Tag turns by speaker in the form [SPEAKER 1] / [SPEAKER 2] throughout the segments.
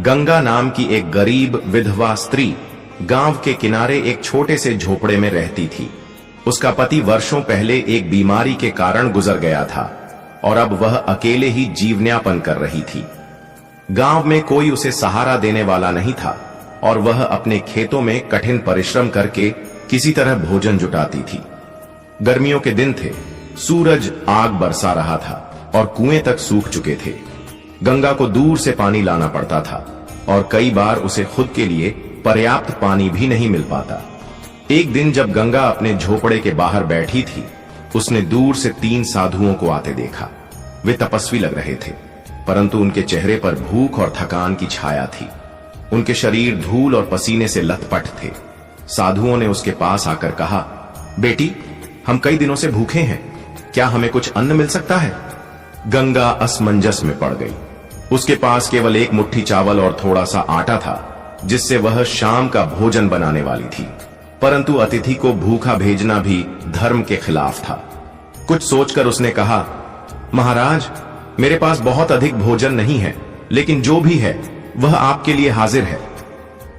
[SPEAKER 1] गंगा नाम की एक गरीब विधवा स्त्री गांव के किनारे एक छोटे से झोपड़े में रहती थी। उसका पति वर्षों पहले एक बीमारी के कारण गुजर गया था और अब वह अकेले ही जीवनयापन कर रही थी। गांव में कोई उसे सहारा देने वाला नहीं था और वह अपने खेतों में कठिन परिश्रम करके किसी तरह भोजन जुटाती थी। गर्मियों के दिन थे, सूरज आग बरसा रहा था और कुएं तक सूख चुके थे। गंगा को दूर से पानी लाना पड़ता था और कई बार उसे खुद के लिए पर्याप्त पानी भी नहीं मिल पाता। एक दिन जब गंगा अपने झोपड़े के बाहर बैठी थी, उसने दूर से 3 साधुओं को आते देखा। वे तपस्वी लग रहे थे, परंतु उनके चेहरे पर भूख और थकान की छाया थी। उनके शरीर धूल और पसीने से लथपथ थे। साधुओं ने उसके पास आकर कहा, बेटी, हम कई दिनों से भूखे हैं, क्या हमें कुछ अन्न मिल सकता है? गंगा असमंजस में पड़ गई। उसके पास केवल एक मुट्ठी चावल और थोड़ा सा आटा था, जिससे वह शाम का भोजन बनाने वाली थी। परंतु अतिथि को भूखा भेजना भी धर्म के खिलाफ था। कुछ सोचकर उसने कहा, महाराज, मेरे पास बहुत अधिक भोजन नहीं है, लेकिन जो भी है वह आपके लिए हाजिर है।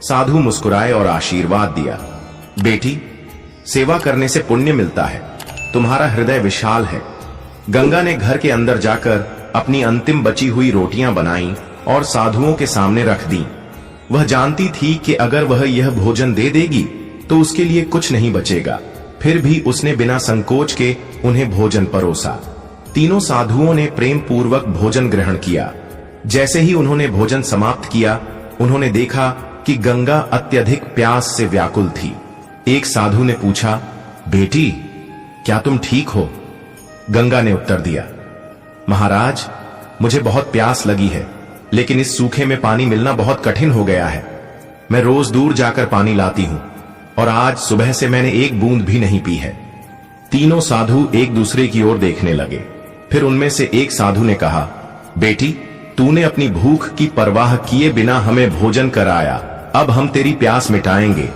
[SPEAKER 1] साधु मुस्कुराए और आशीर्वाद दिया, बेटी, सेवा करने से पुण्य मिलता है, तुम्हारा हृदय विशाल है। गंगा ने घर के अंदर जाकर अपनी अंतिम बची हुई रोटियां बनाई और साधुओं के सामने रख दी। वह जानती थी कि अगर वह यह भोजन दे देगी तो उसके लिए कुछ नहीं बचेगा। फिर भी उसने बिना संकोच के उन्हें भोजन परोसा। तीनों साधुओं ने प्रेम पूर्वक भोजन ग्रहण किया। जैसे ही उन्होंने भोजन समाप्त किया, उन्होंने देखा कि गंगा अत्यधिक प्यास से व्याकुल थी। एक साधु ने पूछा, बेटी, क्या तुम ठीक हो? गंगा ने उत्तर दिया, महाराज, मुझे बहुत प्यास लगी है, लेकिन इस सूखे में पानी मिलना बहुत कठिन हो गया है। मैं रोज दूर जाकर पानी लाती हूं और आज सुबह से मैंने एक बूंद भी नहीं पी है। तीनों साधु एक दूसरे की ओर देखने लगे। फिर उनमें से एक साधु ने कहा, बेटी, तूने अपनी भूख की परवाह किए बिना हमें भोजन कराया, अब हम तेरी प्यास मिटाएंगे।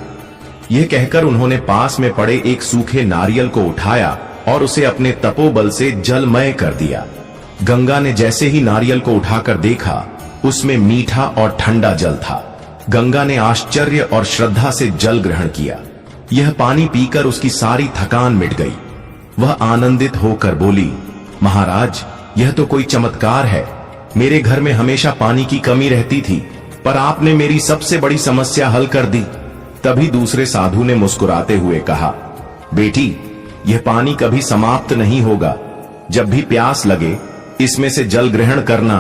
[SPEAKER 1] यह कहकर उन्होंने पास में पड़े एक सूखे नारियल को उठाया और उसे अपने तपोबल से जलमय कर दिया। गंगा ने जैसे ही नारियल को उठाकर देखा, उसमें मीठा और ठंडा जल था। गंगा ने आश्चर्य और श्रद्धा से जल ग्रहण किया। यह पानी पीकर उसकी सारी थकान मिट गई। वह आनंदित होकर बोली, महाराज, यह तो कोई चमत्कार है। मेरे घर में हमेशा पानी की कमी रहती थी, पर आपने मेरी सबसे बड़ी समस्या हल कर दी। तभी दूसरे साधु ने मुस्कुराते हुए कहा, बेटी, यह पानी कभी समाप्त नहीं होगा। जब भी प्यास लगे, इसमें से जल ग्रहण करना।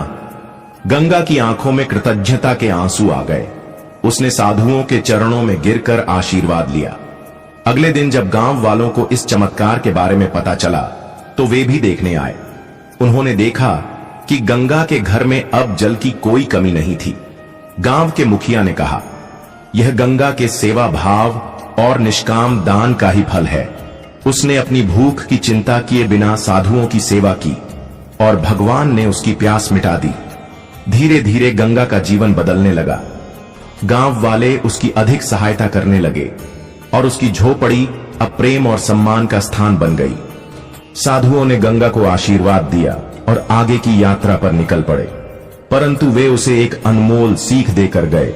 [SPEAKER 1] गंगा की आंखों में कृतज्ञता के आंसू आ गए। उसने साधुओं के चरणों में गिरकर आशीर्वाद लिया। अगले दिन जब गांव वालों को इस चमत्कार के बारे में पता चला, तो वे भी देखने आए। उन्होंने देखा कि गंगा के घर में अब जल की कोई कमी नहीं थी। गांव के मुखिया ने कहा, यह गंगा के सेवा भाव और निष्काम दान का ही फल है। उसने अपनी भूख की चिंता किए बिना साधुओं की सेवा की और भगवान ने उसकी प्यास मिटा दी। धीरे धीरे गंगा का जीवन बदलने लगा। गांव वाले उसकी अधिक सहायता करने लगे और उसकी झोपड़ी अब प्रेम और सम्मान का स्थान बन गई। साधुओं ने गंगा को आशीर्वाद दिया और आगे की यात्रा पर निकल पड़े, परंतु वे उसे एक अनमोल सीख देकर गए।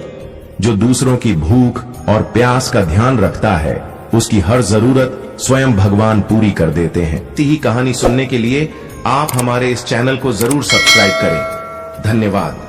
[SPEAKER 1] जो दूसरों की भूख और प्यास का ध्यान रखता है, उसकी हर जरूरत स्वयं भगवान पूरी कर देते हैं। यही कहानी सुनने के लिए आप हमारे इस चैनल को जरूर सब्सक्राइब करें। धन्यवाद।